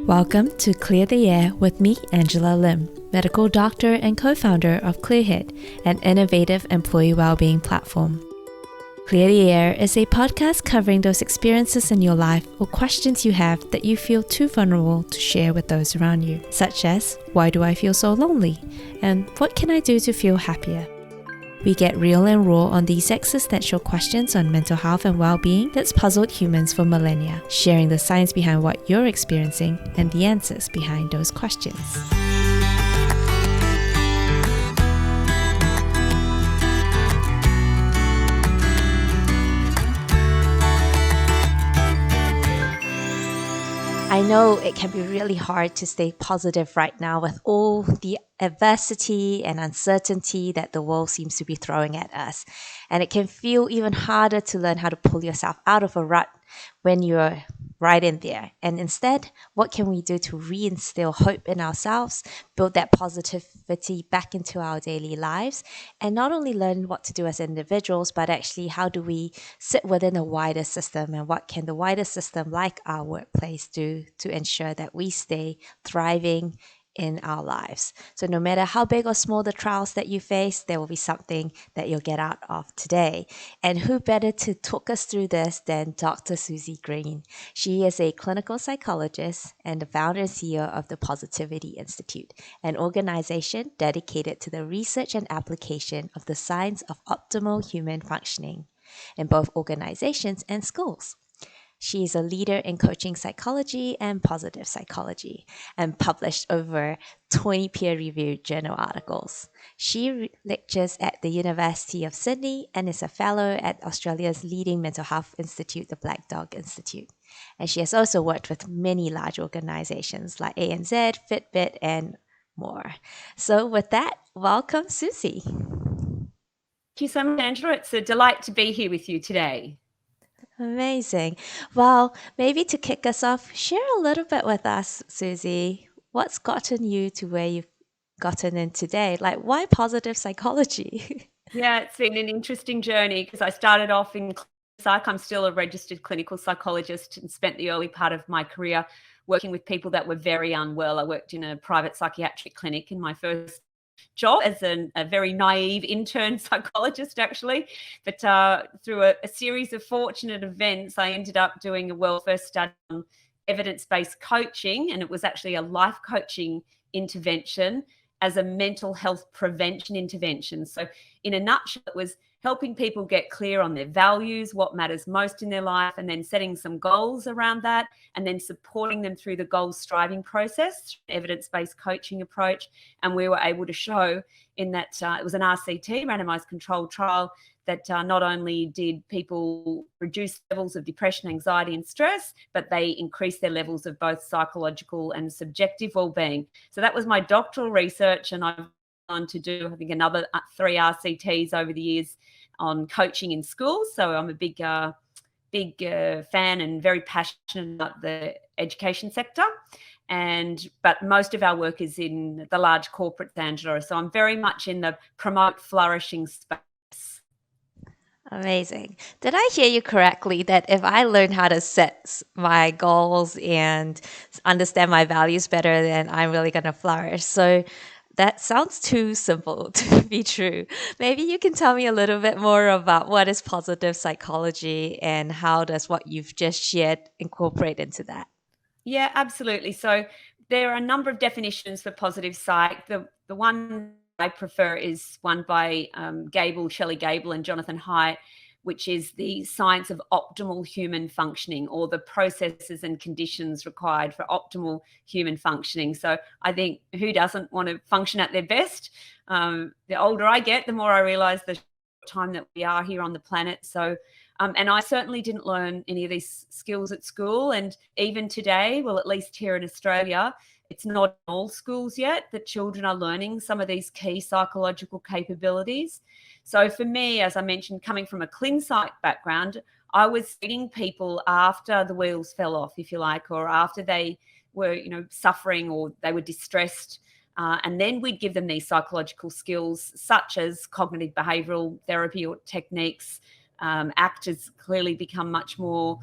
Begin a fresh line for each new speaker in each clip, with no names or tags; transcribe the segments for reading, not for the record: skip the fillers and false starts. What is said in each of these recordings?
Welcome to Clear the Air with me, Angela Lim, medical doctor and co-founder of ClearHead, an innovative employee wellbeing platform. Clear the Air is a podcast covering those experiences in your life or questions you have that you feel too vulnerable to share with those around you, such as, why do I feel so lonely? And what can I do to feel happier? We get real and raw on these existential questions on mental health and well-being that's puzzled humans for millennia, sharing the science behind what you're experiencing and the answers behind those questions. I know it can be really hard to stay positive right now with all the adversity and uncertainty that the world seems to be throwing at us. And it can feel even harder to learn how to pull yourself out of a rut when you're right in there. And instead, what can we do to reinstill hope in ourselves, build that positivity back into our daily lives, and not only learn what to do as individuals, but actually how do we sit within a wider system, and what can the wider system like our workplace do to ensure that we stay thriving in our lives. So no matter how big or small the trials that you face, there will be something that you'll get out of today. And who better to talk us through this than Dr. Suzy Green? She is a clinical psychologist and the founder and CEO of the Positivity Institute, an organization dedicated to the research and application of the science of optimal human functioning in both organizations and schools. She is a leader in coaching psychology and positive psychology and published over 20 peer-reviewed journal articles. She lectures at the University of Sydney and is a fellow at Australia's leading mental health institute, the Black Dog Institute. And she has also worked with many large organizations like ANZ, Fitbit, and more. So with that, welcome, Suzy.
Thank you so much, Angela. It's a delight to be here with you today.
Amazing. Well, maybe to kick us off, share a little bit with us, Suzy. What's gotten you to where you've gotten in today? Like, why positive psychology?
Yeah, it's been an interesting journey because I started off in psych. I'm still a registered clinical psychologist and spent the early part of my career working with people that were very unwell. I worked in a private psychiatric clinic in my first job as a very naive intern psychologist, actually. But through a series of fortunate events, I ended up doing a welfare study on evidence-based coaching, and it was actually a life coaching intervention as a mental health prevention intervention. So in a nutshell, it was helping people get clear on their values, what matters most in their life, and then setting some goals around that, and then supporting them through the goal striving process, evidence-based coaching approach. And we were able to show in that it was an RCT, randomized controlled trial, that not only did people reduce levels of depression, anxiety, and stress, but they increased their levels of both psychological and subjective well-being. So that was my doctoral research, and I've gone on to do, I think, another 3 RCTs over the years on coaching in schools. So I'm a big fan and very passionate about the education sector. But most of our work is in the large corporate, Angela. So I'm very much in the promote flourishing space.
Amazing. Did I hear you correctly that if I learn how to set my goals and understand my values better, then I'm really going to flourish? So that sounds too simple to be true. Maybe you can tell me a little bit more about what is positive psychology and how does what you've just shared incorporate into that?
Yeah, absolutely. So there are a number of definitions for positive psych. The one I prefer is one by Shelley Gable and Jonathan Haidt, which is the science of optimal human functioning, or the processes and conditions required for optimal human functioning. So I think, who doesn't want to function at their best? The older I get, the more I realize the time that we are here on the planet. So and I certainly didn't learn any of these skills at school. And even today, well, at least here in Australia, it's not in all schools yet that children are learning some of these key psychological capabilities. So for me, as I mentioned, coming from a clin psych background, I was treating people after the wheels fell off, if you like, or after they were, suffering or they were distressed. And then we'd give them these psychological skills such as cognitive behavioural therapy or techniques. ACT has clearly become much more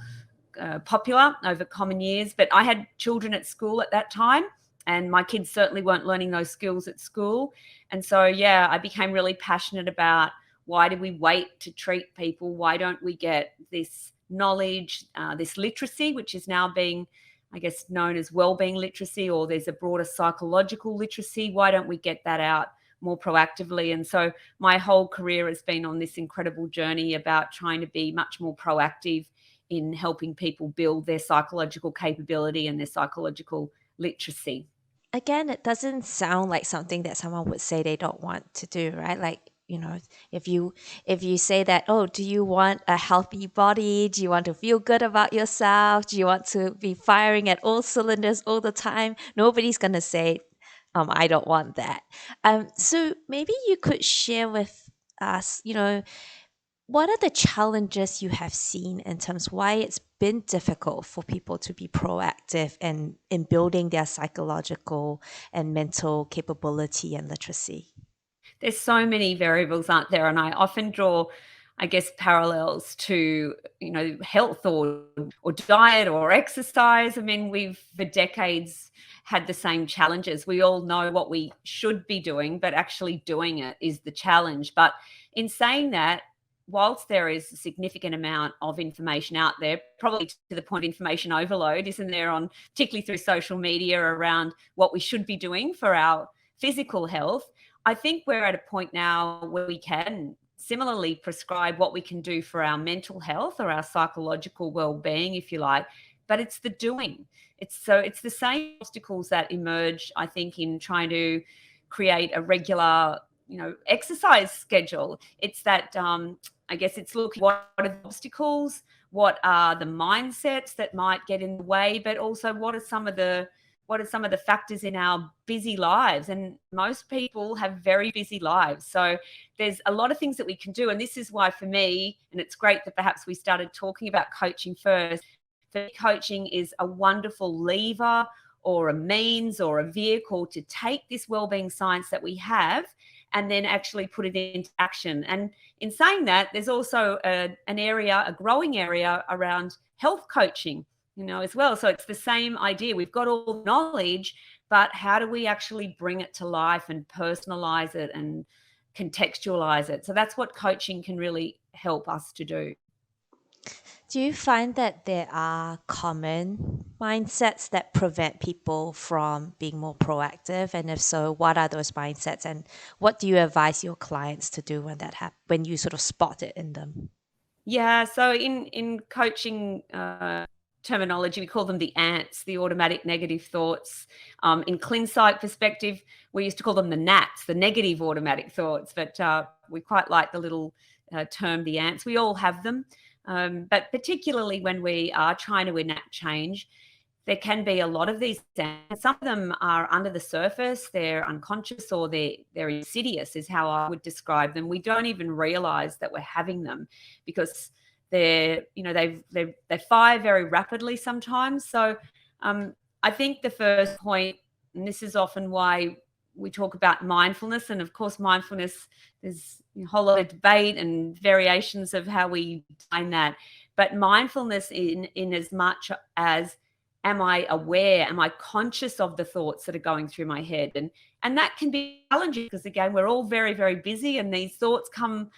popular over common years. But I had children at school at that time, and my kids certainly weren't learning those skills at school. And so, yeah, I became really passionate about, why do we wait to treat people? Why don't we get this knowledge, this literacy, which is now being, I guess, known as wellbeing literacy, or there's a broader psychological literacy. Why don't we get that out more proactively? And so my whole career has been on this incredible journey about trying to be much more proactive in helping people build their psychological capability and their psychological literacy.
Again, it doesn't sound like something that someone would say they don't want to do, right? Like, if you say that, oh, do you want a healthy body? Do you want to feel good about yourself? Do you want to be firing at all cylinders all the time? Nobody's gonna say, I don't want that. So maybe you could share with us, what are the challenges you have seen in terms of why it's been difficult for people to be proactive and in building their psychological and mental capability and literacy?
There's so many variables, aren't there? And I often draw, I guess, parallels to, health, or diet, or exercise. I mean, we've for decades had the same challenges. We all know what we should be doing, but actually doing it is the challenge. But in saying that, whilst there is a significant amount of information out there, probably to the point of information overload, isn't there, on particularly through social media, around what we should be doing for our physical health, I think we're at a point now where we can similarly prescribe what we can do for our mental health, or our psychological well-being, if you like, but it's the doing. It's the same obstacles that emerge, I think, in trying to create a regular, exercise schedule. It's that, I guess it's looking, what are the obstacles, what are the mindsets that might get in the way, but also what are some of the factors in our busy lives? And most people have very busy lives. So there's a lot of things that we can do. And this is why, for me, and it's great that perhaps we started talking about coaching first, for me, coaching is a wonderful lever, or a means, or a vehicle to take this wellbeing science that we have and then actually put it into action. And in saying that, there's also a growing area around health coaching, as well. So it's the same idea. We've got all the knowledge, but how do we actually bring it to life and personalize it and contextualize it? So that's what coaching can really help us to do.
Do you find that there are common mindsets that prevent people from being more proactive? And if so, what are those mindsets? And what do you advise your clients to do when that when you sort of spot it in them?
Yeah. So in coaching terminology, we call them the ants, the automatic negative thoughts. In ClinPsych perspective, we used to call them the gnats, the negative automatic thoughts. But we quite like the little term, the ants. We all have them. But particularly when we are trying to enact change, there can be a lot of these ants. Some of them are under the surface, they're unconscious, or they're insidious, is how I would describe them. We don't even realize that we're having them, because they fire very rapidly sometimes. So I think the first point, and this is often why we talk about mindfulness, and of course mindfulness, there's a whole lot of debate and variations of how we define that. But mindfulness in as much as, am I aware? Am I conscious of the thoughts that are going through my head? And that can be challenging, because again, we're all very, very busy, and these thoughts come,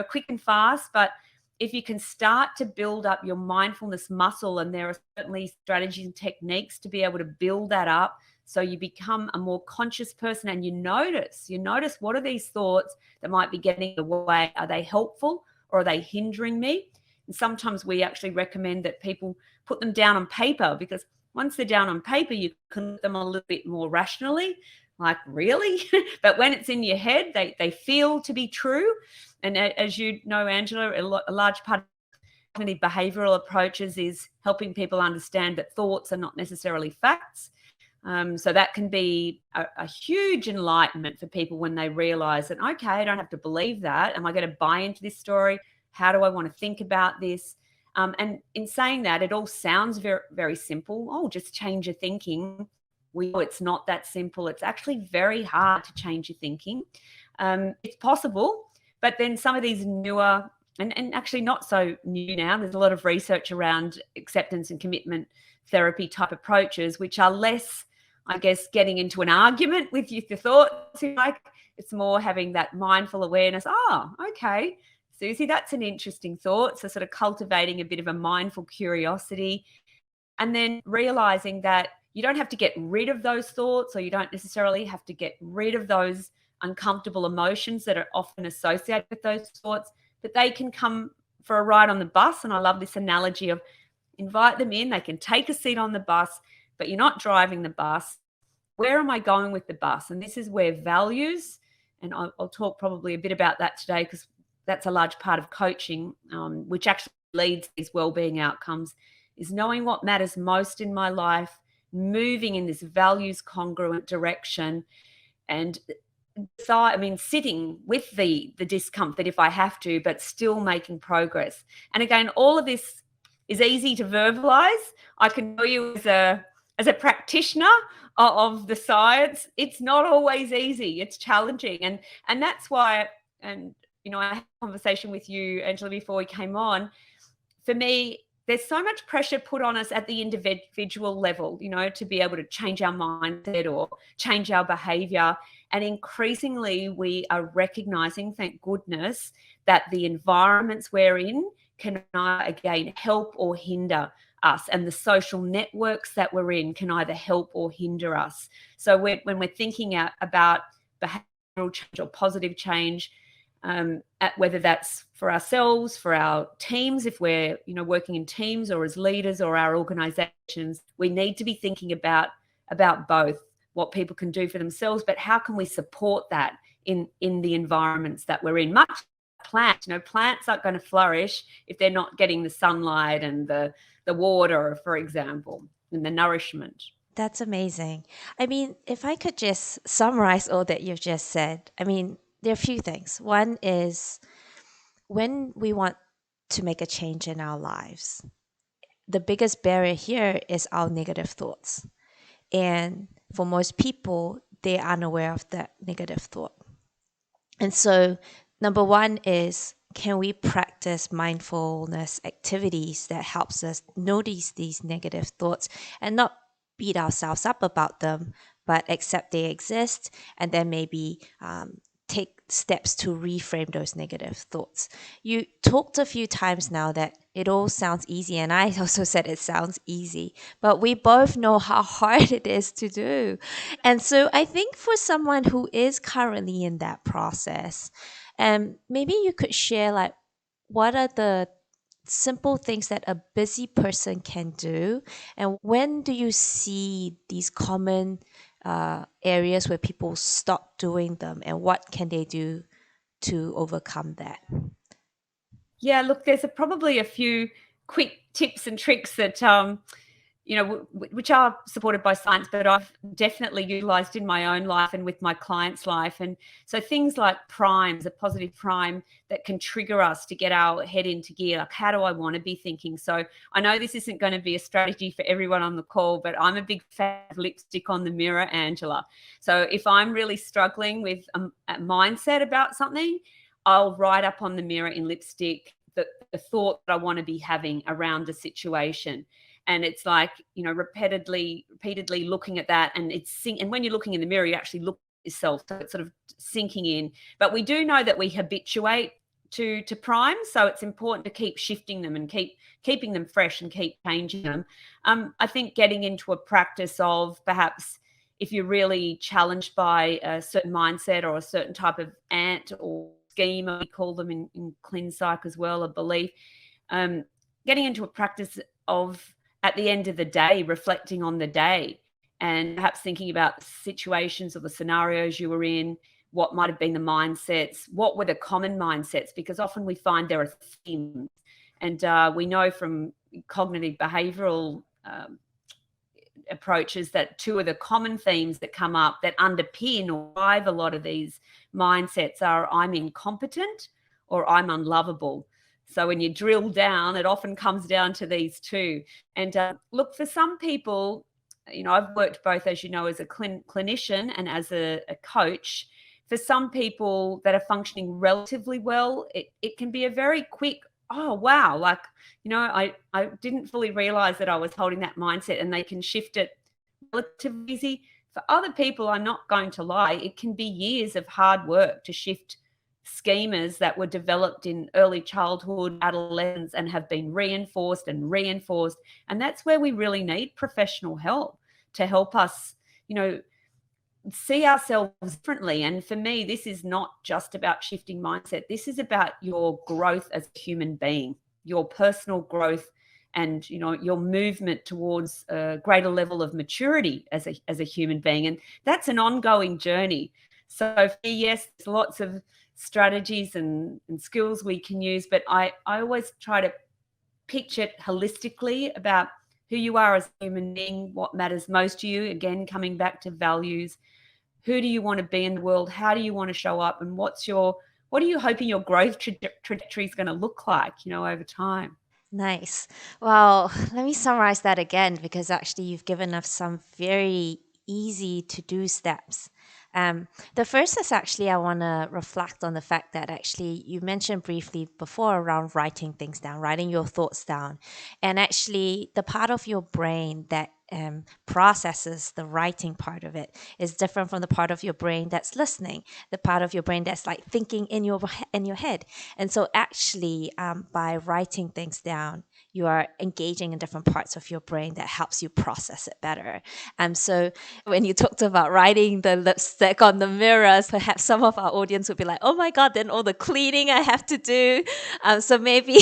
quick and fast. But if you can start to build up your mindfulness muscle, and there are certainly strategies and techniques to be able to build that up, so you become a more conscious person, and you notice what are these thoughts that might be getting in the way? Are they helpful, or are they hindering me? And sometimes we actually recommend that people put them down on paper, because once they're down on paper, you can look at them a little bit more rationally, like, really? But when it's in your head, they feel to be true. And as you know, Angela, a large part of cognitive behavioural approaches is helping people understand that thoughts are not necessarily facts. So that can be a huge enlightenment for people when they realize that, okay, I don't have to believe that. Am I going to buy into this story? How do I want to think about this? And in saying that, it all sounds very, very simple. Oh, just change your thinking. We know it's not that simple. It's actually very hard to change your thinking. It's possible, but then some of these newer and actually not so new now. There's a lot of research around acceptance and commitment therapy type approaches, which are less, I guess, getting into an argument with your thoughts. Like, it's more having that mindful awareness. Oh, okay, Susie, that's an interesting thought. So sort of cultivating a bit of a mindful curiosity, and then realizing that you don't have to get rid of those thoughts, or you don't necessarily have to get rid of those uncomfortable emotions that are often associated with those thoughts, but they can come for a ride on the bus. And I love this analogy of invite them in. They can take a seat on the bus, but you're not driving the bus. Where am I going with the bus? And this is where values, and I'll talk probably a bit about that today, because that's a large part of coaching, which actually leads to these wellbeing outcomes, is knowing what matters most in my life, moving in this values congruent direction, and sitting with the discomfort if I have to, but still making progress. And again, all of this is easy to verbalize. I can tell you as a practitioner of the science, it's not always easy. It's challenging. And that's why, and I had a conversation with you, Angela, before we came on. For me, there's so much pressure put on us at the individual level, to be able to change our mindset or change our behavior. And increasingly, we are recognizing, thank goodness, that the environments we're in can, again, help or hinder us. And the social networks that we're in can either help or hinder us. So when we're thinking about behavioral change or positive change, at whether that's for ourselves, for our teams, if we're working in teams, or as leaders, or our organizations, we need to be thinking about both what people can do for themselves, but how can we support that in the environments that we're in. Much like plants, plants aren't going to flourish if they're not getting the sunlight and the water, for example, and the nourishment.
That's amazing. I mean, if I could just summarize all that you've just said, I mean, there are a few things. One is, when we want to make a change in our lives, the biggest barrier here is our negative thoughts. And for most people, they are unaware of that negative thought. And so, number one is, can we practice mindfulness activities that helps us notice these negative thoughts and not beat ourselves up about them, but accept they exist, and then maybe take steps to reframe those negative thoughts. You talked a few times now that it all sounds easy, and I also said it sounds easy, but we both know how hard it is to do. And so I think for someone who is currently in that process, maybe you could share, like, what are the simple things that a busy person can do, and when do you see these common areas where people stop doing them, and what can they do to overcome that?
Yeah, look, there's probably a few quick tips and tricks that which are supported by science, but I've definitely utilized in my own life and with my clients' life. And so things like primes, a positive prime that can trigger us to get our head into gear. Like, how do I want to be thinking? So I know this isn't going to be a strategy for everyone on the call, but I'm a big fan of lipstick on the mirror, Angela. So if I'm really struggling with a mindset about something, I'll write up on the mirror in lipstick the thought that I want to be having around a situation. And it's like, repeatedly looking at that, and and when you're looking in the mirror, you actually look at yourself, so it's sort of sinking in. But we do know that we habituate to primes, so it's important to keep shifting them and keeping them fresh and keep changing them. I think getting into a practice of, perhaps if you're really challenged by a certain mindset or a certain type of ant or scheme, we call them in Clin Psych as well, a belief, getting into a practice of, at the end of the day, reflecting on the day and perhaps thinking about the situations or the scenarios you were in, what might have been the mindsets, what were the common mindsets, because often we find there are themes. And we know from cognitive behavioral approaches that two of the common themes that come up that underpin or drive a lot of these mindsets are, I'm incompetent or I'm unlovable. So when you drill down, it often comes down to these two. And look, for some people, I've worked both, as you know, as a clinician and as a coach. for some people that are functioning relatively well, it can be a very quick, oh, wow, like, I didn't fully realize that I was holding that mindset, and they can shift it relatively easy. For other people, I'm not going to lie, it can be years of hard work to shift schemas that were developed in early childhood, adolescence, and have been reinforced and reinforced. And that's where we really need professional help to help us, see ourselves differently. And for me, this is not just about shifting mindset. This is about your growth as a human being, your personal growth, and your movement towards a greater level of maturity as a human being. And that's an ongoing journey. So for me, yes, there's lots of strategies and skills we can use, but I always try to picture it holistically about who you are as a human being, what matters most to you, again, coming back to values. Who do you want to be in the world? How do you want to show up? And what are you hoping your growth trajectory is going to look like, over time?
Nice. Well, let me summarize that again, because actually you've given us some very easy to do steps. The first is actually I want to reflect on the fact that actually you mentioned briefly before around writing things down, writing your thoughts down. And actually, the part of your brain that processes the writing part of it is different from the part of your brain that's listening, the part of your brain that's like thinking in your head. And so actually, by writing things down, you are engaging in different parts of your brain that helps you process it better. So when you talked about writing the lipstick on the mirrors, perhaps some of our audience would be like, oh my God, then all the cleaning I have to do. So maybe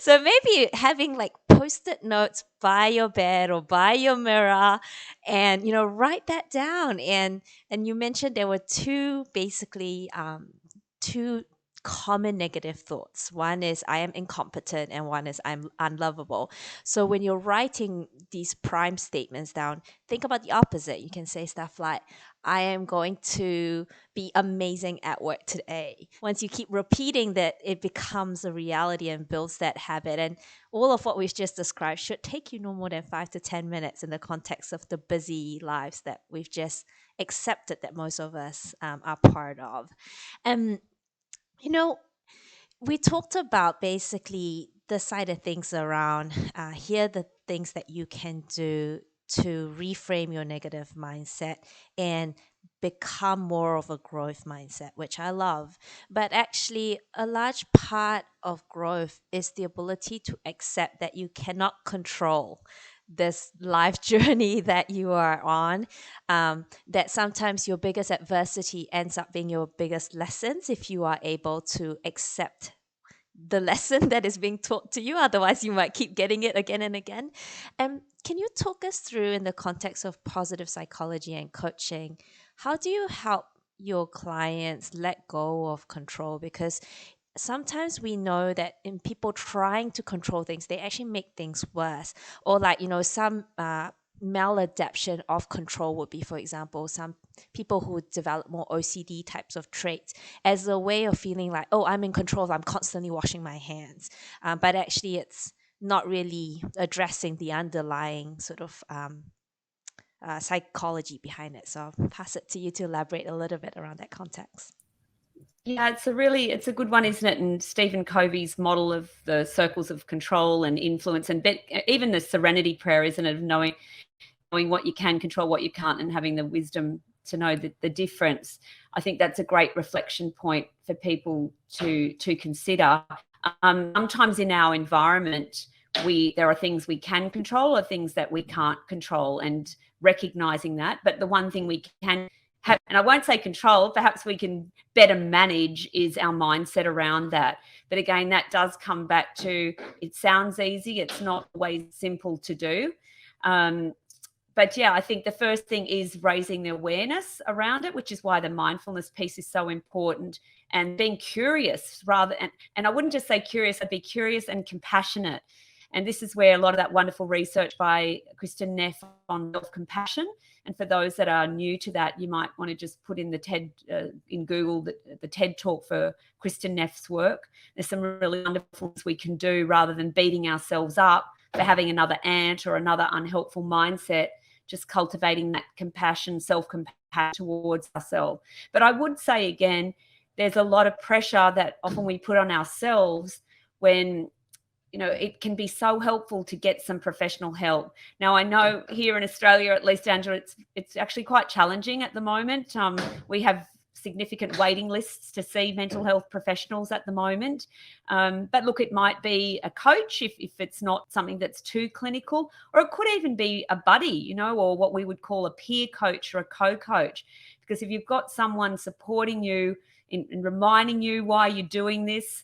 so maybe having like post-it notes by your bed or by your mirror, and write that down. And you mentioned there were two common negative thoughts. One is I am incompetent, and one is I'm unlovable. So when you're writing these prime statements down, think about the opposite. You can say stuff like, I am going to be amazing at work today. Once you keep repeating that, it becomes a reality and builds that habit. And all of what we've just described should take you no more than 5 to 10 minutes in the context of the busy lives that we've just accepted that most of us are part of. And you know, we talked about basically the side of things around here are the things that you can do to reframe your negative mindset and become more of a growth mindset, which I love. But actually, a large part of growth is the ability to accept that you cannot control this life journey that you are on, that sometimes your biggest adversity ends up being your biggest lessons if you are able to accept the lesson that is being taught to you. Otherwise, you might keep getting it again and again. Can you talk us through, in the context of positive psychology and coaching, how do you help your clients let go of control? Because sometimes we know that in people trying to control things, they actually make things worse. Or like, some maladaptation of control would be, for example, some people who develop more OCD types of traits as a way of feeling like, oh, I'm in control, I'm constantly washing my hands. But actually, it's not really addressing the underlying sort of psychology behind it. So I'll pass it to you to elaborate a little bit around that context.
Yeah, it's a good one, isn't it? And Stephen Covey's model of the circles of control and influence, and even the serenity prayer, isn't it, of knowing what you can control, what you can't, and having the wisdom to know the difference. I think that's a great reflection point for people to consider. Sometimes in our environment, there are things we can control or things that we can't control, and recognizing that. But the one thing we can have, and I won't say control, perhaps we can better manage, is our mindset around that. But again, that does come back to, it sounds easy, it's not always simple to do. But yeah, I think the first thing is raising the awareness around it, which is why the mindfulness piece is so important, and being curious and I wouldn't just say curious, I'd be curious and compassionate. And this is where a lot of that wonderful research by Kristen Neff on self-compassion. And for those that are new to that, you might want to just put in the TED, in Google, the TED talk for Kristen Neff's work. There's some really wonderful things we can do rather than beating ourselves up for having another ant or another unhelpful mindset. Just cultivating that compassion, self-compassion have towards ourselves. But I would say again, there's a lot of pressure that often we put on ourselves when it can be so helpful to get some professional help. Now, I know here in Australia, at least, Angela, it's actually quite challenging at the moment. We have significant waiting lists to see mental health professionals at the moment. But look, it might be a coach if it's not something that's too clinical, or it could even be a buddy, or what we would call a peer coach or a co-coach. Because if you've got someone supporting you in reminding you why you're doing this,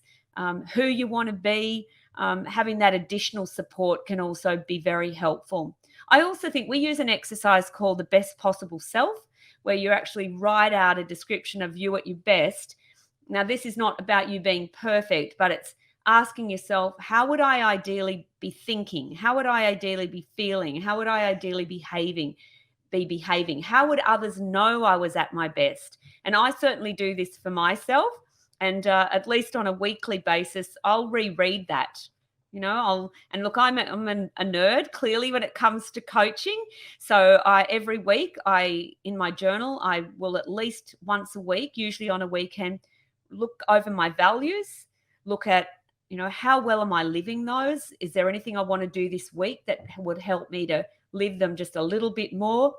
who you want to be, having that additional support can also be very helpful. I also think we use an exercise called the best possible self, where you actually write out a description of you at your best. Now, this is not about you being perfect, but it's asking yourself, how would I ideally be thinking? How would I ideally be feeling? How would I ideally be behaving? How would others know I was at my best? And I certainly do this for myself. And at least on a weekly basis, I'll reread that. And look, I'm a nerd clearly when it comes to coaching. So every week in my journal, I will at least once a week, usually on a weekend, look over my values, look at, how well am I living those? Is there anything I want to do this week that would help me to live them just a little bit more?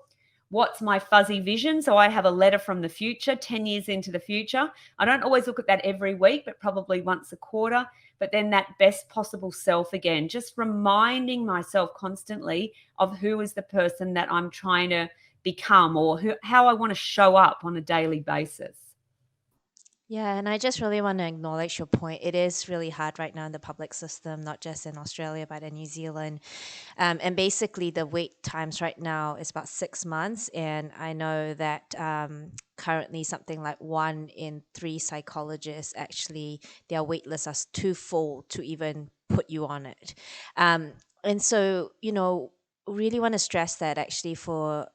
What's my fuzzy vision? So I have a letter from the future, 10 years into the future. I don't always look at that every week, but probably once a quarter. But then that best possible self again, just reminding myself constantly of who is the person that I'm trying to become, or how I want to show up on a daily basis.
Yeah, and I just really want to acknowledge your point. It is really hard right now in the public system, not just in Australia, but in New Zealand. And basically, the wait times right now is about 6 months. And I know that currently something like 1 in 3 psychologists actually, their wait lists are too full to even put you on it. And so, really want to stress that actually for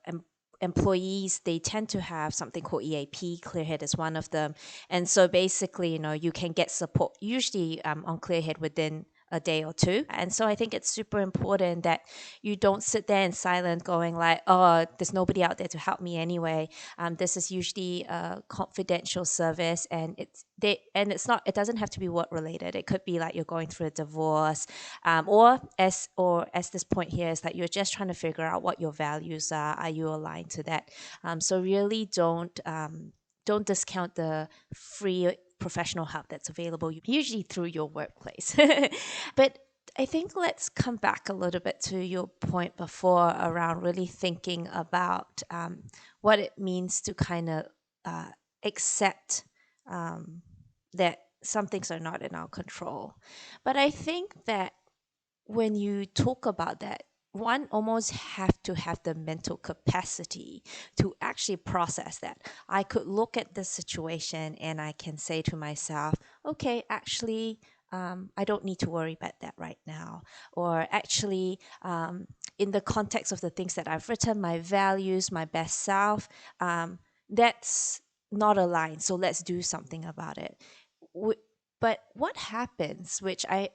employees, they tend to have something called EAP. Clearhead is one of them. And so basically, you can get support usually on Clearhead within a day or two. And so I think it's super important that you don't sit there in silence going like, oh, there's nobody out there to help me anyway. This is usually a confidential service, and it doesn't have to be work related. It could be like you're going through a divorce, or as this point here is that you're just trying to figure out what your values are. Are you aligned to that? So really don't discount the free professional help that's available, usually through your workplace. But I think let's come back a little bit to your point before around really thinking about what it means to kind of accept that some things are not in our control. But I think that when you talk about that, one almost have to have the mental capacity to actually process that. I could look at the situation and I can say to myself, okay, actually, I don't need to worry about that right now. Or actually, in the context of the things that I've written, my values, my best self, that's not aligned. So let's do something about it. But what happens, which I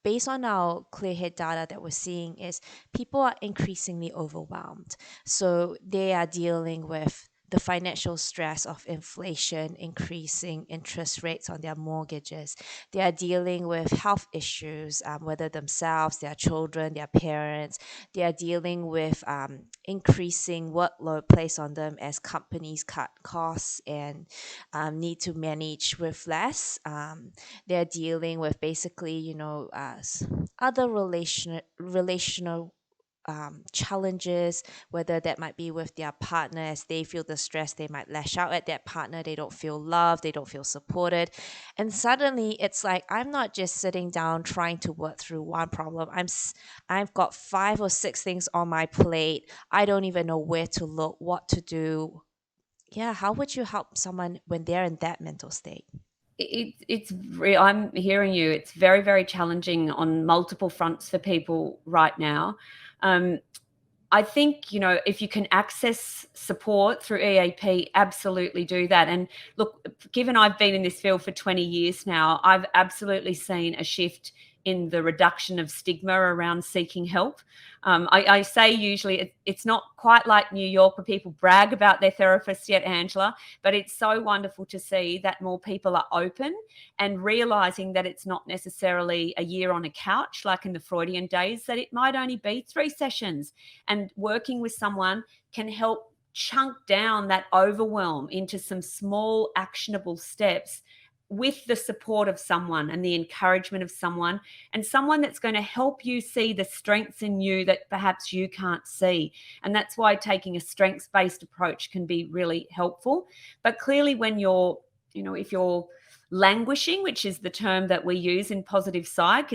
based on our Clearhead data that we're seeing, is people are increasingly overwhelmed. So they are dealing with the financial stress of inflation, increasing interest rates on their mortgages. They are dealing with health issues, whether themselves, their children, their parents. They are dealing with increasing workload placed on them as companies cut costs and need to manage with less. They're dealing with basically, other relational challenges, whether that might be with their partner. As they feel the stress, they might lash out at that partner. They don't feel loved, they don't feel supported, and suddenly it's like, I'm not just sitting down trying to work through one problem. I've got 5 or 6 things on my plate. I don't even know where to look, what to do. Yeah, how would you help someone when they're in that mental state?
I'm hearing you. It's very, very challenging on multiple fronts for people right now. I think, if you can access support through EAP, absolutely do that. And look, given I've been in this field for 20 years now, I've absolutely seen a shift in the reduction of stigma around seeking help. I say usually it's not quite like New York where people brag about their therapists yet, Angela, but it's so wonderful to see that more people are open and realizing that it's not necessarily a year on a couch like in the Freudian days, that it might only be 3 sessions, and working with someone can help chunk down that overwhelm into some small actionable steps with the support of someone and the encouragement of someone, and someone that's going to help you see the strengths in you that perhaps you can't see. And that's why taking a strengths-based approach can be really helpful. But clearly when you're, if you're languishing, which is the term that we use in positive psych,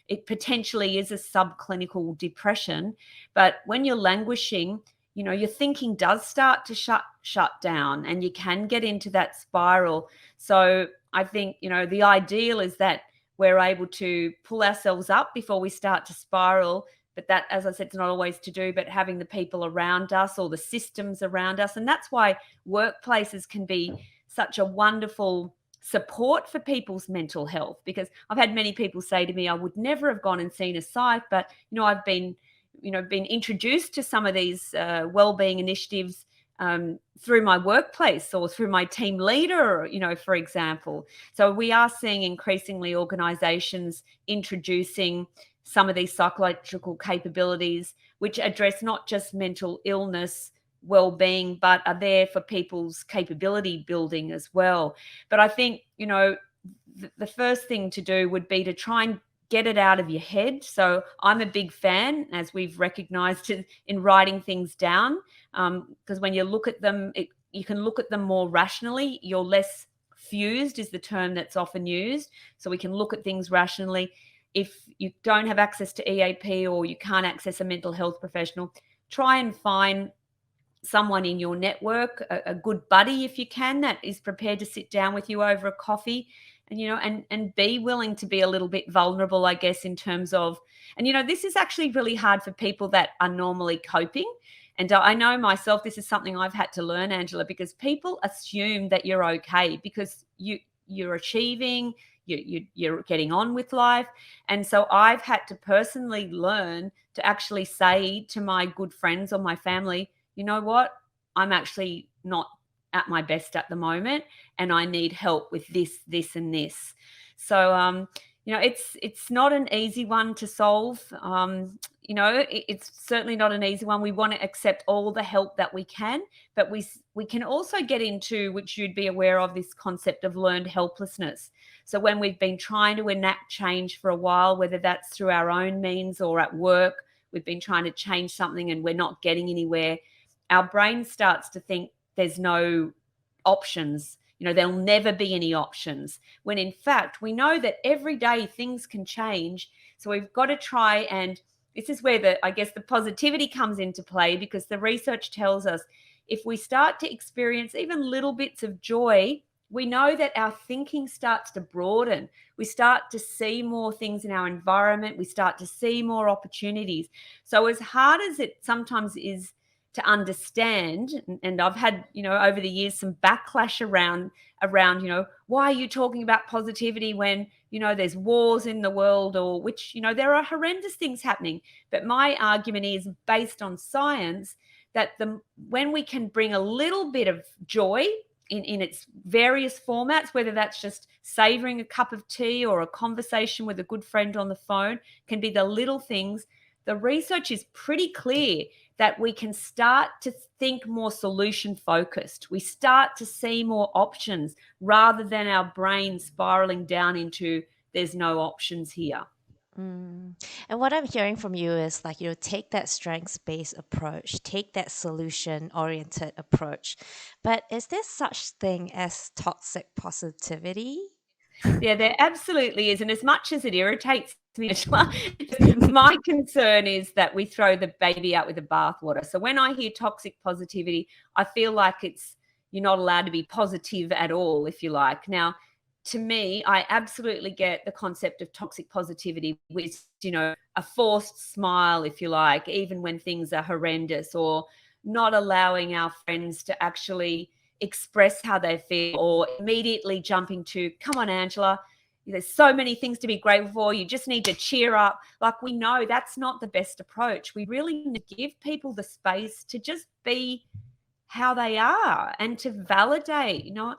it potentially is a subclinical depression. But when you're languishing, your thinking does start to shut down, and you can get into that spiral. So I think, the ideal is that we're able to pull ourselves up before we start to spiral. But that, as I said, it's not always to do, but having the people around us or the systems around us. And that's why workplaces can be such a wonderful support for people's mental health, because I've had many people say to me, I would never have gone and seen a psych, but, I've been introduced to some of these wellbeing initiatives through my workplace or through my team leader, for example. So we are seeing increasingly organizations introducing some of these psychological capabilities which address not just mental illness, well-being, but are there for people's capability building as well. But I think, the first thing to do would be to try and get it out of your head. So I'm a big fan, as we've recognized, in writing things down, because when you look at them, you can look at them more rationally. You're less fused is the term that's often used. So we can look at things rationally. If you don't have access to EAP or you can't access a mental health professional, try and find someone in your network, a good buddy if you can, that is prepared to sit down with you over a coffee, and be willing to be a little bit vulnerable, I guess, in terms of, and this is actually really hard for people that are normally coping. And I know myself, this is something I've had to learn, Angela, because people assume that you're okay because you're achieving, you're getting on with life. And so I've had to personally learn to actually say to my good friends or my family, you know what, I'm actually not at my best at the moment, and I need help with this, this, and this. So, it's not an easy one to solve. It's certainly not an easy one. We want to accept all the help that we can, but we can also get into, which you'd be aware of, this concept of learned helplessness. So when we've been trying to enact change for a while, whether that's through our own means or at work, we've been trying to change something and we're not getting anywhere, our brain starts to think there's no options. There'll never be any options, when in fact we know that every day things can change. So we've got to try, and this is where the positivity comes into play, because the research tells us if we start to experience even little bits of joy, we know that our thinking starts to broaden. We start to see more things in our environment. We start to see more opportunities. So as hard as it sometimes is to understand, and I've had, over the years, some backlash around, why are you talking about positivity when, there's wars in the world, or which, there are horrendous things happening. But my argument is based on science that when we can bring a little bit of joy in its various formats, whether that's just savoring a cup of tea or a conversation with a good friend on the phone, can be the little things. The research is pretty clear that we can start to think more solution focused. We start to see more options rather than our brain spiraling down into there's no options here.
And what I'm hearing from you is like, take that strengths-based approach, take that solution-oriented approach. But is there such thing as toxic positivity?
Yeah, there absolutely is. And as much as it irritates me, my concern is that we throw the baby out with the bathwater. So when I hear toxic positivity, I feel like you're not allowed to be positive at all, if you like. Now, to me, I absolutely get the concept of toxic positivity, which, a forced smile, if you like, even when things are horrendous, or not allowing our friends to actually express how they feel, or immediately jumping to, come on, Angela, there's so many things to be grateful for. You just need to cheer up. Like, we know that's not the best approach. We really need to give people the space to just be how they are and to validate, not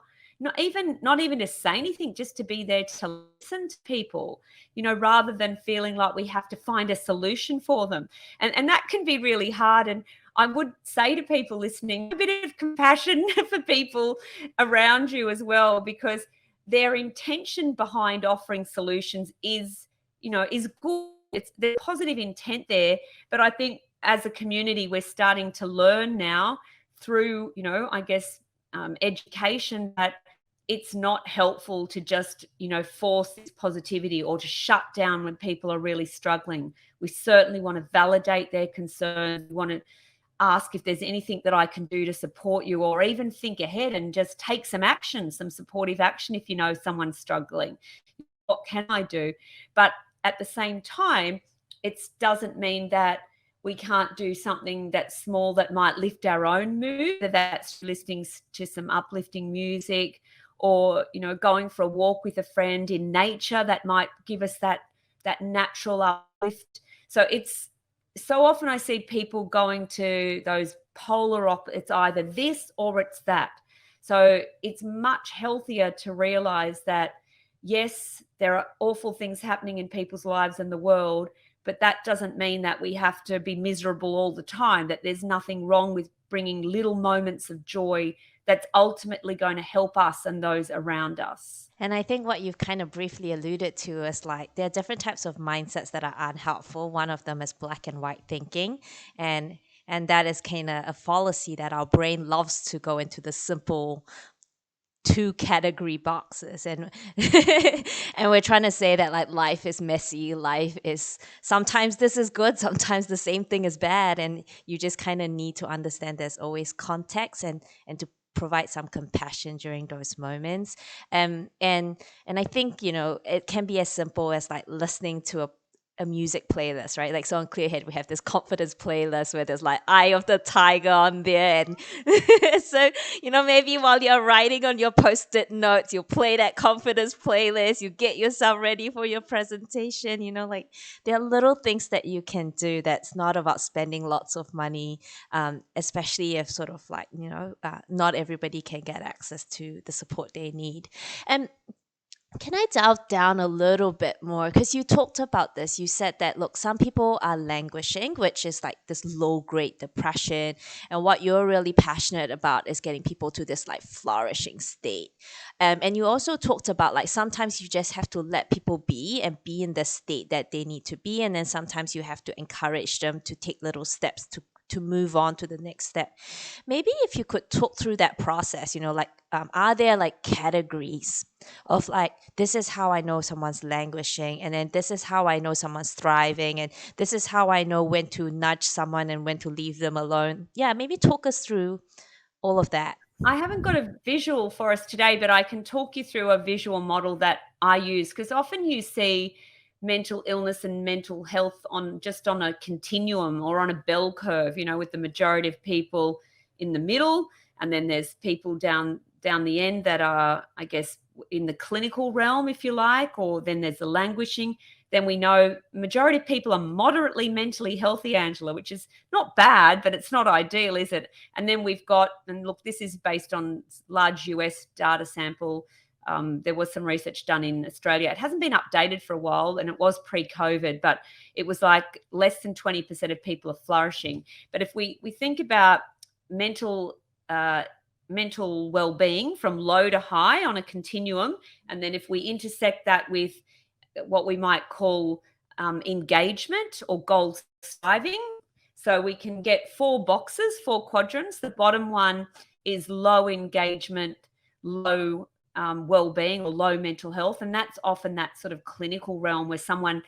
even to say anything, just to be there to listen to people, rather than feeling like we have to find a solution for them. And that can be really hard. And I would say to people listening, a bit of compassion for people around you as well, because their intention behind offering solutions is good. There's positive intent there. But I think as a community, we're starting to learn now through, I guess, education, that it's not helpful to just, force this positivity or to shut down when people are really struggling. We certainly want to validate their concerns. We want to ask if there's anything that I can do to support you, or even think ahead and just take some action, some supportive action. If you know someone's struggling, what can I do? But at the same time, it doesn't mean that we can't do something that's small that might lift our own mood, whether that's listening to some uplifting music, or, going for a walk with a friend in nature that might give us that natural uplift. So it's so often I see people going to those polar it's either this or it's that. So it's much healthier to realize that, yes, there are awful things happening in people's lives and the world, but that doesn't mean that we have to be miserable all the time, that there's nothing wrong with bringing little moments of joy that's ultimately going to help us and those around us.
And I think what you've kind of briefly alluded to is like there are different types of mindsets that are unhelpful. One of them is black and white thinking. And that is kind of a fallacy that our brain loves to go into the simple two category boxes, and and we're trying to say that like life is messy, life is sometimes this is good, sometimes the same thing is bad, and you just kind of need to understand there's always context, and to provide some compassion during those moments. And I think it can be as simple as like listening to a music playlist, right? Like, so on Clearhead, we have this confidence playlist where there's like Eye of the Tiger on there. And so, maybe while you're writing on your post-it notes, you play that confidence playlist, you get yourself ready for your presentation, like there are little things that you can do that's not about spending lots of money, especially if sort of like, not everybody can get access to the support they need. And can I delve down a little bit more? Because you talked about this. You said that, look, some people are languishing, which is like this low grade depression. And what you're really passionate about is getting people to this like flourishing state. And you also talked about like sometimes you just have to let people be and be in the state that they need to be. And then sometimes you have to encourage them to take little steps to move on to the next step. Maybe if you could talk through that process, are there like categories of like, this is how I know someone's languishing, and then this is how I know someone's thriving, and this is how I know when to nudge someone and when to leave them alone? Yeah, maybe talk us through all of that.
I haven't got a visual for us today, but I can talk you through a visual model that I use, because often you see mental illness and mental health on a continuum or on a bell curve, with the majority of people in the middle, and then there's people down the end that are, I guess, in the clinical realm, if you like, or then there's the languishing. Then we know majority of people are moderately mentally healthy, Angela, which is not bad, but it's not ideal, is it? And then we've got, and look, this is based on large US data sample. There was some research done in Australia. It hasn't been updated for a while, and it was pre-COVID, but it was like less than 20% of people are flourishing. But if we think about mental well-being from low to high on a continuum, and then if we intersect that with what we might call engagement or goal striving, so we can get 4 boxes, 4 quadrants. The bottom one is low engagement, low well-being, or low mental health, and that's often that sort of clinical realm where someone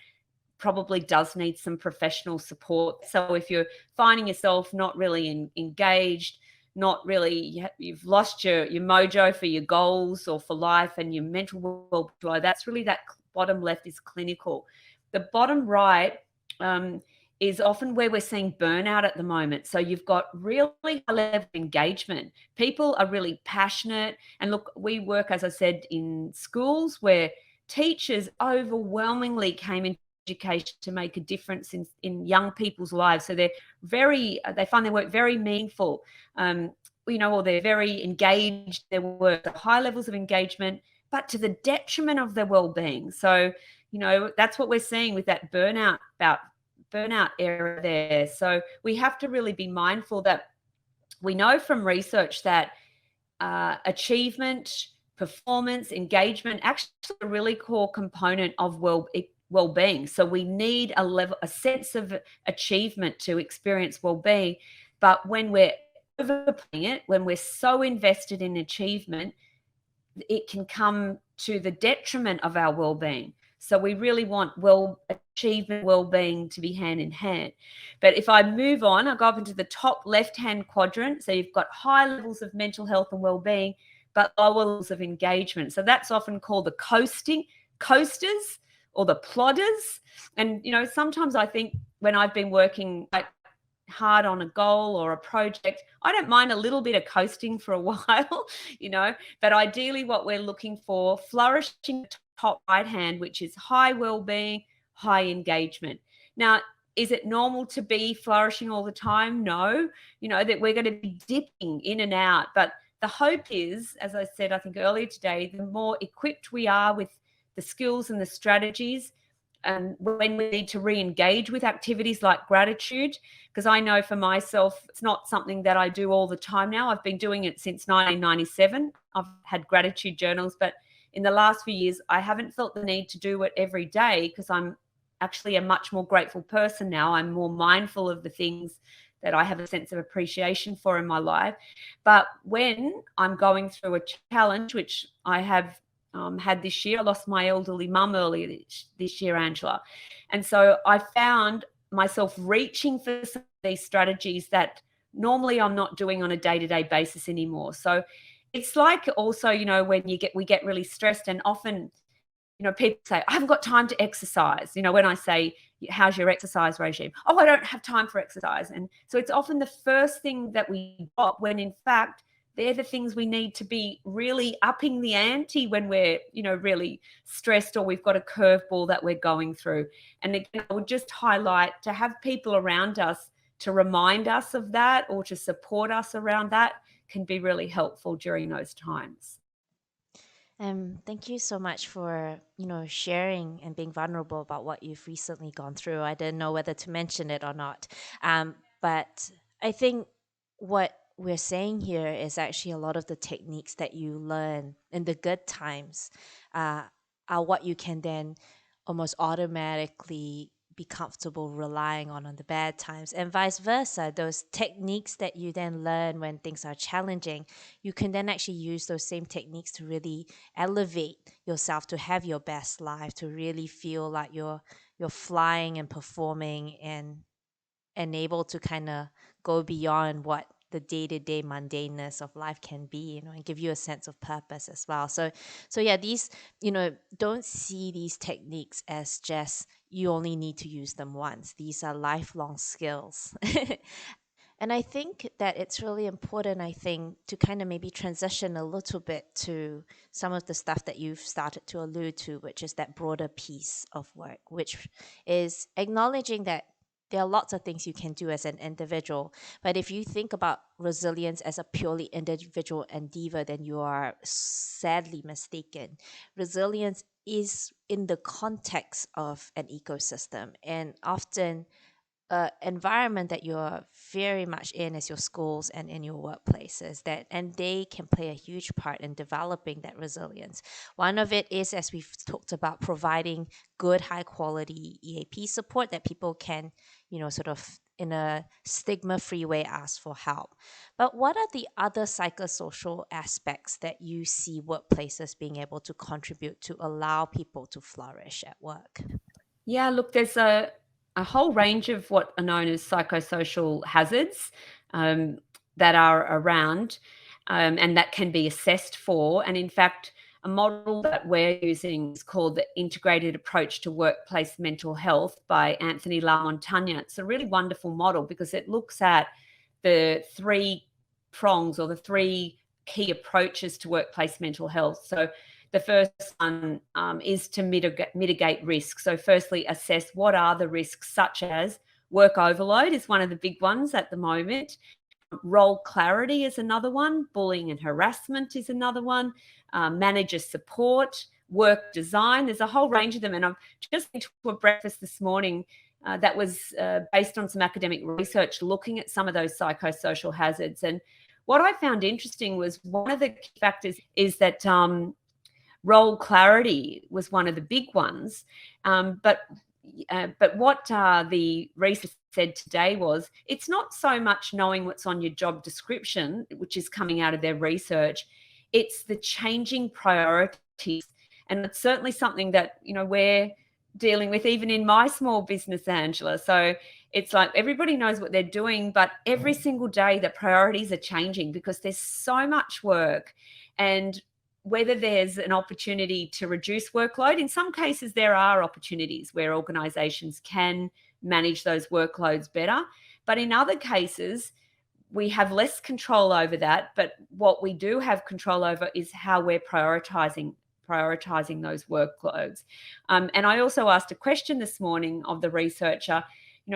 probably does need some professional support. So if you're finding yourself not really engaged, not really, you've lost your mojo for your goals or for life, and your mental well-being, that's really that bottom left is clinical. The bottom right is often where we're seeing burnout at the moment. So you've got really high level of engagement. People are really passionate. And look, we work, as I said, in schools where teachers overwhelmingly came into education to make a difference in young people's lives. So they find their work very meaningful, or they're very engaged in their work, high levels of engagement, but to the detriment of their well-being. So, that's what we're seeing with that burnout area there. So we have to really be mindful that we know from research that achievement, performance, engagement, actually a really core component of well-being. So we need a sense of achievement to experience well-being. But when we're overplaying it, when we're so invested in achievement, it can come to the detriment of our well-being. So we really want achievement, well-being to be hand in hand. But if I move on, I go up into the top left-hand quadrant. So you've got high levels of mental health and well-being, but lower levels of engagement. So that's often called the coasters or the plodders. And, sometimes I think when I've been working hard on a goal or a project, I don't mind a little bit of coasting for a while, but ideally what we're looking for, flourishing top right hand, which is high well-being, high engagement. Now, is it normal to be flourishing all the time? No, that we're going to be dipping in and out. But the hope is, as I said, I think earlier today, the more equipped we are with the skills and the strategies, and when we need to re-engage with activities like gratitude, because I know for myself, it's not something that I do all the time now. I've been doing it since 1997. I've had gratitude journals, but in the last few years, I haven't felt the need to do it every day because I'm actually a much more grateful person now. I'm more mindful of the things that I have a sense of appreciation for in my life. But when I'm going through a challenge, which I have had this year, I lost my elderly mum earlier this year, Angela. And so I found myself reaching for some of these strategies that normally I'm not doing on a day-to-day basis anymore. So it's like also, when we get really stressed, and often, people say, I haven't got time to exercise. When I say, how's your exercise regime? Oh, I don't have time for exercise. And so it's often the first thing that we got, when in fact, they're the things we need to be really upping the ante when we're, really stressed or we've got a curveball that we're going through. And again, I would just highlight to have people around us to remind us of that or to support us around that can be really helpful during those times.
Thank you so much for, sharing and being vulnerable about what you've recently gone through. I didn't know whether to mention it or not. But I think what we're saying here is actually a lot of the techniques that you learn in the good times are what you can then almost automatically be comfortable relying on the bad times, and vice versa. Those techniques that you then learn when things are challenging, you can then actually use those same techniques to really elevate yourself, to have your best life, to really feel like you're flying and performing and able to kind of go beyond what the day-to-day mundaneness of life can be, and give you a sense of purpose as well. So yeah, these, don't see these techniques as just you only need to use them once. These are lifelong skills. And I think that it's really important, I think, to kind of maybe transition a little bit to some of the stuff that you've started to allude to, which is that broader piece of work, which is acknowledging that there are lots of things you can do as an individual. But if you think about resilience as a purely individual endeavor, then you are sadly mistaken. Resilience is in the context of an ecosystem, and often environment that you're very much in is your schools and in your workplaces, and they can play a huge part in developing that resilience. One of it is, as we've talked about, providing good high quality EAP support that people can, sort of in a stigma-free way ask for help. But what are the other psychosocial aspects that you see workplaces being able to contribute to allow people to flourish at work?
Yeah, look, there's a whole range of what are known as psychosocial hazards that are around and that can be assessed for. And in fact, a model that we're using is called the Integrated Approach to Workplace Mental Health by Anthony LaMontagne. It's a really wonderful model because it looks at the three prongs or the three key approaches to workplace mental health. So The first one is to mitigate risk. So firstly, assess what are the risks, such as work overload is one of the big ones at the moment. Role clarity is another one. Bullying and harassment is another one. Manager support, work design. There's a whole range of them. And I've just been to a breakfast this morning that was based on some academic research looking at some of those psychosocial hazards. And what I found interesting was one of the key factors is that role clarity was one of the big ones. But what the research said today was it's not so much knowing what's on your job description, which is coming out of their research. It's the changing priorities. And it's certainly something that, we're dealing with even in my small business, Angela. So it's like everybody knows what they're doing, but every single day the priorities are changing because there's so much work. And whether there's an opportunity to reduce workload, in some cases there are opportunities where organizations can manage those workloads better. But in other cases, we have less control over that. But what we do have control over is how we're prioritizing those workloads. And I also asked a question this morning of the researcher,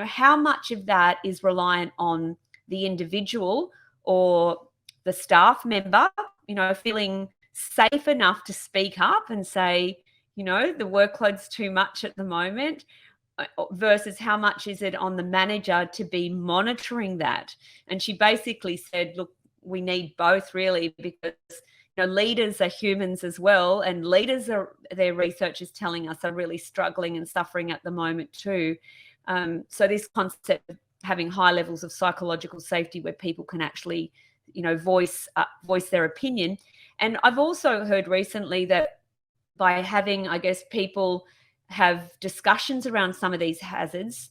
how much of that is reliant on the individual or the staff member, feeling safe enough to speak up and say, the workload's too much at the moment, versus how much is it on the manager to be monitoring that. And she basically said, look, we need both really, because leaders are humans as well, and leaders their research is telling us, are really struggling and suffering at the moment too. So this concept of having high levels of psychological safety where people can actually voice their opinion. And I've also heard recently that by having, I guess, people have discussions around some of these hazards,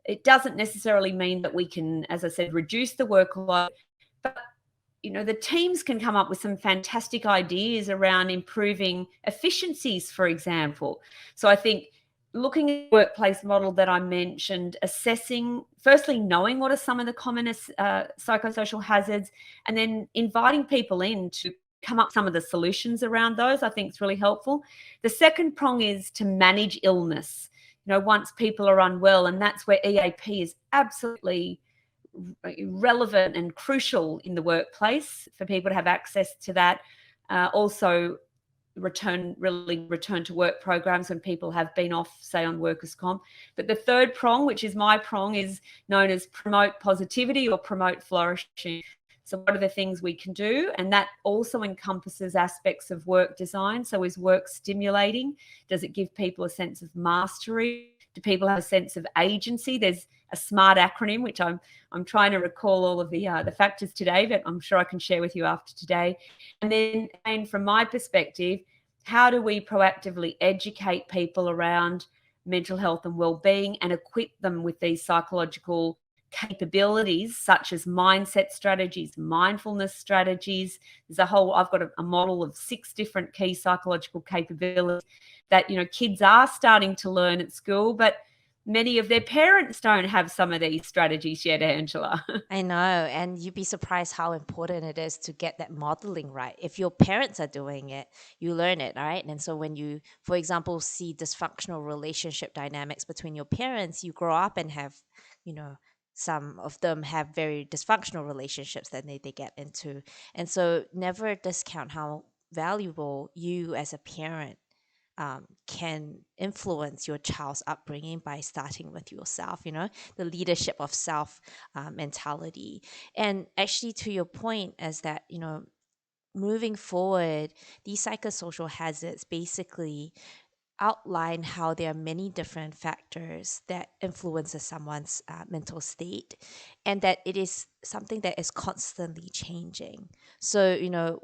it doesn't necessarily mean that we can, as I said, reduce the workload, but the teams can come up with some fantastic ideas around improving efficiencies, for example. So I think looking at the workplace model that I mentioned, assessing, firstly, knowing what are some of the commonest psychosocial hazards, and then inviting people in to come up with some of the solutions around those, I think is really helpful. The second prong is to manage illness, once people are unwell, and that's where EAP is absolutely relevant and crucial in the workplace for people to have access to that. Also, return to work programs when people have been off, say, on workers' comp. But the third prong, which is my prong, is known as promote positivity or promote flourishing. So what are the things we can do? And that also encompasses aspects of work design. So is work stimulating? Does it give people a sense of mastery? Do people have a sense of agency? There's a SMART acronym, which I'm trying to recall all of the factors today, but I'm sure I can share with you after today. And then, and from my perspective, how do we proactively educate people around mental health and well-being and equip them with these psychological capabilities such as mindset strategies, mindfulness strategies? There's I've got a model of 6 different key psychological capabilities that, kids are starting to learn at school, but many of their parents don't have some of these strategies yet, Angela.
I know, and you'd be surprised how important it is to get that modeling right. If your parents are doing it, you learn it, right? And so when you, for example, see dysfunctional relationship dynamics between your parents, you grow up and have, some of them have very dysfunctional relationships that they get into. And so never discount how valuable you as a parent can influence your child's upbringing by starting with yourself, the leadership of self mentality. And actually, to your point, is that, moving forward, these psychosocial hazards basically outline how there are many different factors that influences someone's mental state, and that it is something that is constantly changing. So,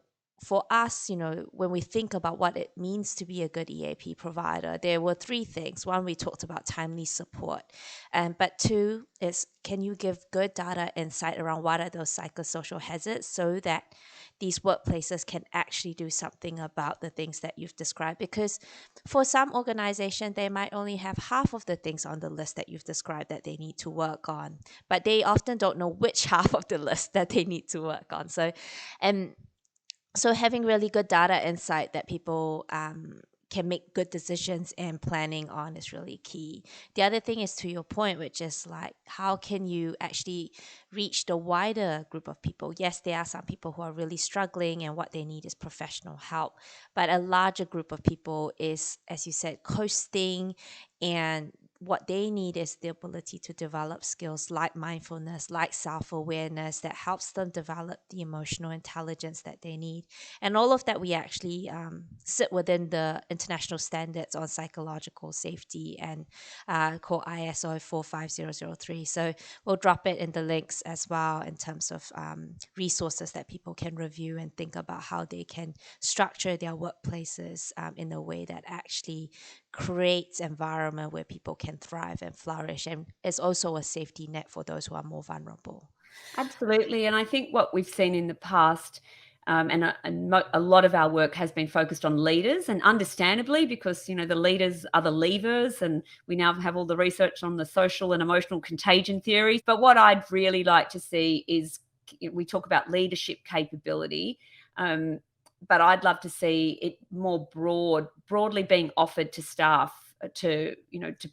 for us, when we think about what it means to be a good EAP provider, there were 3 things. One, we talked about timely support. But 2 is, can you give good data insight around what are those psychosocial hazards so that these workplaces can actually do something about the things that you've described? Because for some organization, they might only have half of the things on the list that you've described that they need to work on, but they often don't know which half of the list that they need to work on. So, and So having really good data insight that people can make good decisions and planning on is really key. The other thing is, to your point, which is like, how can you actually reach the wider group of people? Yes, there are some people who are really struggling and what they need is professional help, but a larger group of people is, as you said, coasting, and what they need is the ability to develop skills like mindfulness, like self awareness, that helps them develop the emotional intelligence that they need. And all of that we actually sit within the international standards on psychological safety, and called ISO 45003. So we'll drop it in the links as well, in terms of resources that people can review and think about how they can structure their workplaces in a way that actually creates environment where people can thrive and flourish, and is also a safety net for those who are more vulnerable.
Absolutely, and I think what we've seen in the past, a lot of our work has been focused on leaders, and understandably, because the leaders are the levers, and we now have all the research on the social and emotional contagion theories. But what I'd really like to see is, we talk about leadership capability, but I'd love to see it more broadly being offered to staff, to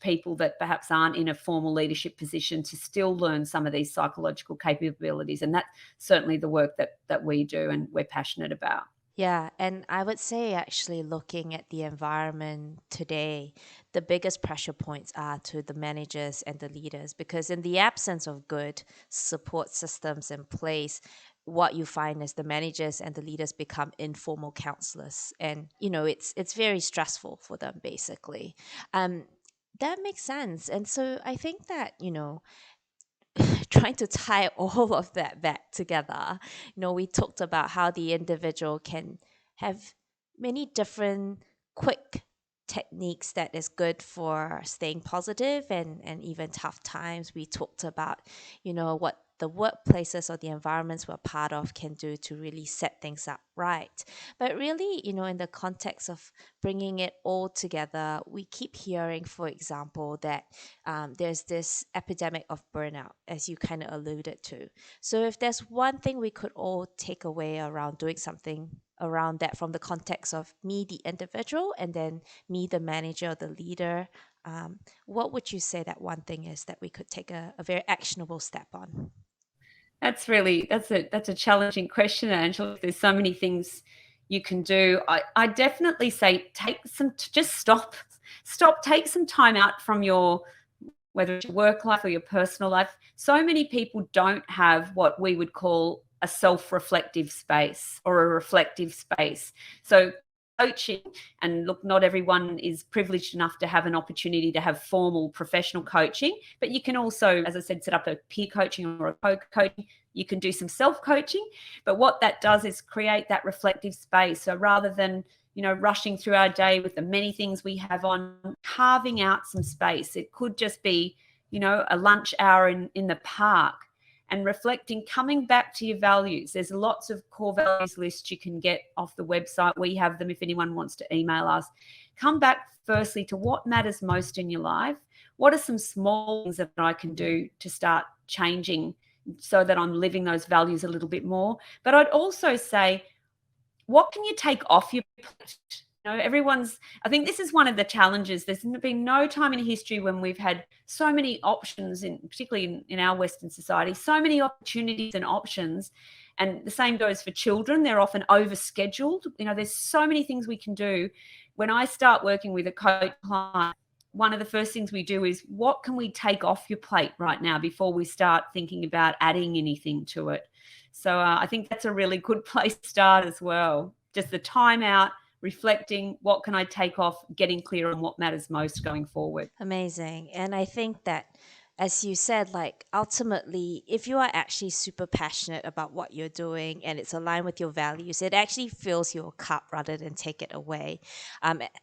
people that perhaps aren't in a formal leadership position, to still learn some of these psychological capabilities. And that's certainly the work that we do and we're passionate about.
Yeah, and I would say, actually, looking at the environment today, the biggest pressure points are to the managers and the leaders, because in the absence of good support systems in place, what you find is the managers and the leaders become informal counselors, and it's very stressful for them, basically. Um, that makes sense, and so I think that trying to tie all of that back together, we talked about how the individual can have many different quick techniques that is good for staying positive, and even tough times. We talked about, what the workplaces or the environments we're part of can do to really set things up right. But really, in the context of bringing it all together, we keep hearing, for example, that there's this epidemic of burnout, as you kind of alluded to. So, if there's one thing we could all take away around doing something around that, from the context of me, the individual, and then me, the manager or the leader, what would you say that one thing is that we could take a very actionable step on?
That's a challenging question, Angela. There's so many things you can do. I definitely say just stop, take some time out from your, whether it's your work life or your personal life. So many people don't have what we would call a self-reflective space or a reflective space. So coaching, and look, not everyone is privileged enough to have an opportunity to have formal professional coaching, but you can also, as I said, set up a peer coaching or a co-coaching. You can do some self-coaching, but what that does is create that reflective space. So rather than rushing through our day with the many things we have on, carving out some space. It could just be, a lunch hour in the park, and reflecting, coming back to your values. There's lots of core values lists you can get off the website. We have them if anyone wants to email us. Come back firstly to what matters most in your life. What are some small things that I can do to start changing so that I'm living those values a little bit more? But I'd also say, what can you take off your plate? I think this is one of the challenges. There's been no time in history when we've had so many options, particularly in our Western society, so many opportunities and options. And the same goes for children. They're often overscheduled. There's so many things we can do. When I start working with a coach client, one of the first things we do is, what can we take off your plate right now before we start thinking about adding anything to it? So I think that's a really good place to start as well. Just the time out, reflecting, what can I take off, getting clear on what matters most going forward.
Amazing. And I think that, as you said, like, ultimately, if you are actually super passionate about what you're doing and it's aligned with your values, it actually fills your cup rather than take it away.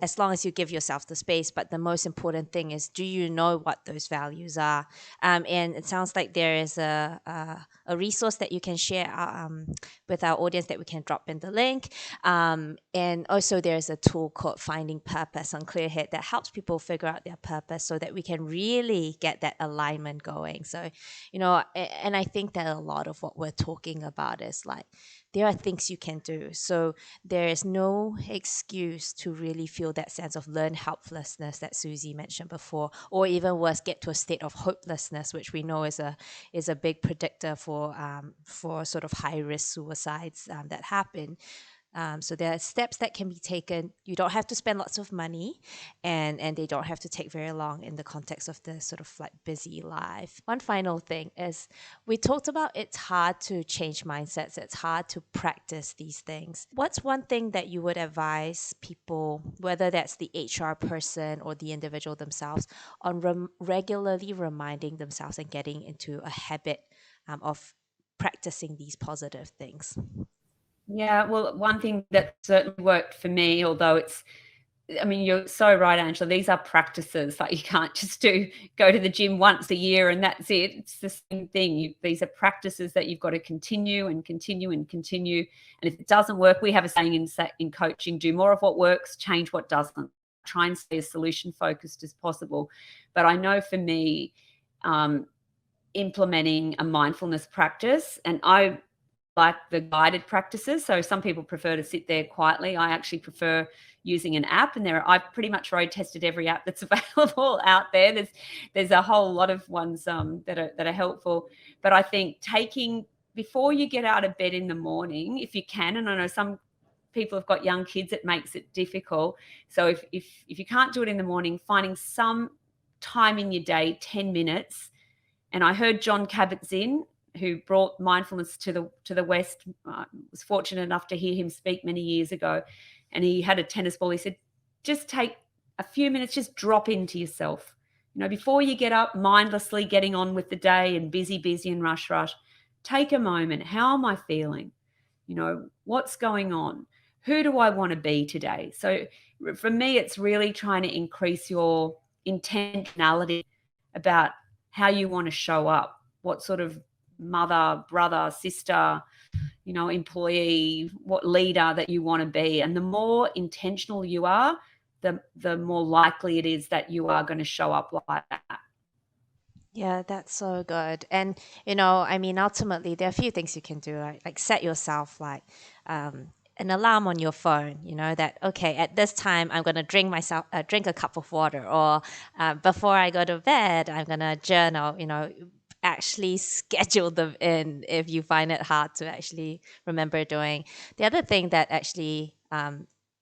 As long as you give yourself the space. But the most important thing is, do you know what those values are? And it sounds like there is a resource that you can share with our audience that we can drop in the link. And also, there's a tool called Finding Purpose on Clearhead that helps people figure out their purpose, so that we can really get that alignment alignment going. So, you know, and I think that a lot of what we're talking about is like, there are things you can do. So there is no excuse to really feel that sense of learned helplessness that Suzy mentioned before, or even worse, get to a state of hopelessness, which we know is a big predictor for sort of high risk suicides that happen. So there are steps that can be taken. You don't have to spend lots of money, and they don't have to take very long in the context of the sort of like busy life. One final thing is, we talked about it's hard to change mindsets. It's hard to practice these things. What's one thing that you would advise people, whether that's the HR person or the individual themselves, on regularly reminding themselves and getting into a habit of practicing these positive things?
Yeah, well, one thing that certainly worked for me, although I mean, you're so right, Angela. These are practices. Like, you can't just go to the gym once a year and that's it. It's the same thing. These are practices that you've got to continue and continue and continue. And if it doesn't work, we have a saying in coaching: do more of what works, change what doesn't. Try and stay as solution focused as possible. But I know for me, implementing a mindfulness practice, and I like the guided practices. So some people prefer to sit there quietly. I actually prefer using an app, and I've pretty much road tested every app that's available out there. There's a whole lot of ones that are helpful. But I think before you get out of bed in the morning, if you can, and I know some people have got young kids, it makes it difficult. So if you can't do it in the morning, finding some time in your day, 10 minutes. And I heard John Kabat-Zinn, who brought mindfulness to the West. Was fortunate enough to hear him speak many years ago, and he had a tennis ball. He said, just take a few minutes, just drop into yourself. You know, before you get up, mindlessly getting on with the day and busy and rush. Take a moment. How am I feeling? You know, what's going on? Who do I want to be today? So for me, it's really trying to increase your intentionality about how you want to show up, what sort of mother, brother, sister, employee, what leader that you want to be. And the more intentional you are, the more likely it is that you are going to show up like that.
Yeah, that's so good. And, I mean, ultimately, there are a few things you can do, right? Like set yourself like an alarm on your phone, that, okay, at this time, I'm going to drink a cup of water, or before I go to bed, I'm going to journal, actually schedule them in if you find it hard to actually remember doing. The other thing that actually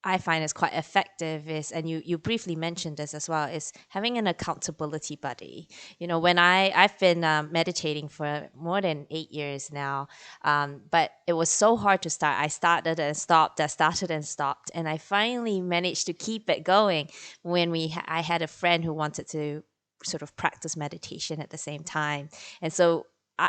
I find is quite effective is, and you briefly mentioned this as well, is having an accountability buddy. When I've been meditating for more than 8 years now, but it was so hard to start. I started and stopped, and I finally managed to keep it going when I had a friend who wanted to sort of practice meditation at the same time. And so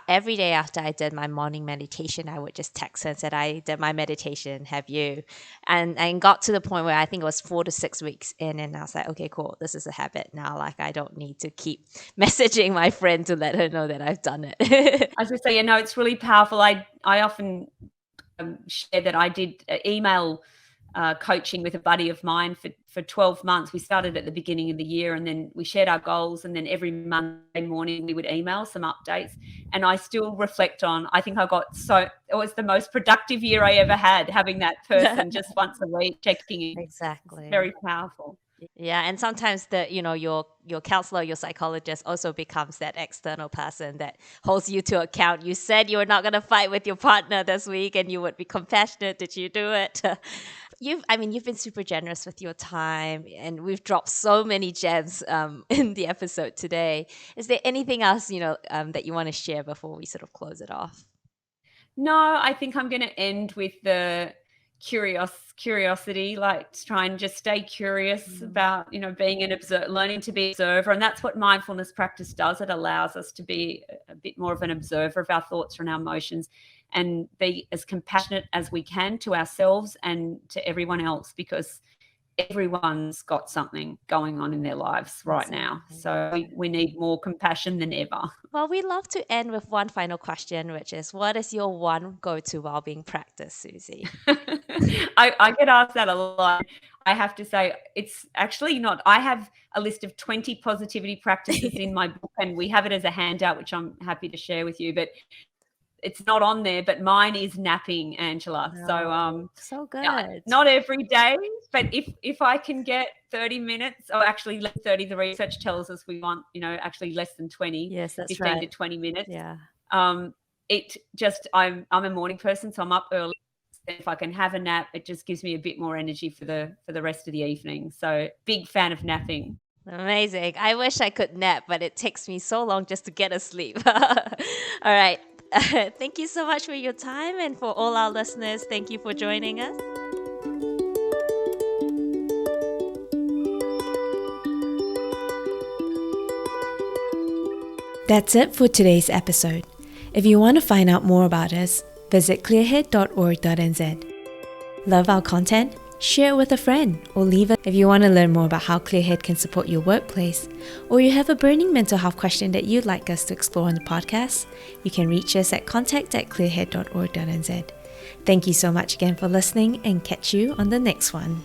every day after I did my morning meditation, I would just text her and said, I did my meditation, have you? And got to the point where I think it was 4 to 6 weeks in, and I was like, okay, cool, this is a habit now. Like, I don't need to keep messaging my friend to let her know that I've done it.
I was going to say, it's really powerful. I often share that I did email coaching with a buddy of mine for 12 months. We started at the beginning of the year, and then we shared our goals, and then every Monday morning we would email some updates. And I still reflect on, I think it was the most productive year I ever had, having that person just once a week checking in.
Exactly.
It's very powerful.
Yeah, and sometimes your counselor, your psychologist also becomes that external person that holds you to account. You said you were not going to fight with your partner this week, and you would be compassionate. Did you do it? You've been super generous with your time, and we've dropped so many gems in the episode today. Is there anything else that you want to share before we sort of close it off?
No, I think I'm going to end with the curiosity, like to try and just stay curious about, being an observer, learning to be observer. And that's what mindfulness practice does. It allows us to be a bit more of an observer of our thoughts and our emotions, and be as compassionate as we can to ourselves and to everyone else, because everyone's got something going on in their lives right now. So we need more compassion than ever.
Well, we love to end with one final question, which is, what is your one go-to wellbeing practice, Suzy?
I get asked that a lot. I have to say, it's actually not. I have a list of 20 positivity practices in my book, and we have it as a handout, which I'm happy to share with you. But it's not on there. But mine is napping, Angela.
So good.
Not every day, but if I can get 30 minutes, or actually less than 30, the research tells us we want, actually less than 20.
Yes, that's
15
right.
to 20 minutes.
Yeah.
I'm a morning person, so I'm up early. If I can have a nap, it just gives me a bit more energy for the rest of the evening. So big fan of napping.
Amazing. I wish I could nap, but it takes me so long just to get asleep. All right. Thank you so much for your time, and for all our listeners, thank you for joining us. That's it for today's episode. If you want to find out more about us, visit clearhead.org.nz. Love our content? Share it with a friend, or leave it. If you want to learn more about how Clearhead can support your workplace, or you have a burning mental health question that you'd like us to explore on the podcast, you can reach us at contact@clearhead.org.nz. Thank you so much again for listening, and catch you on the next one.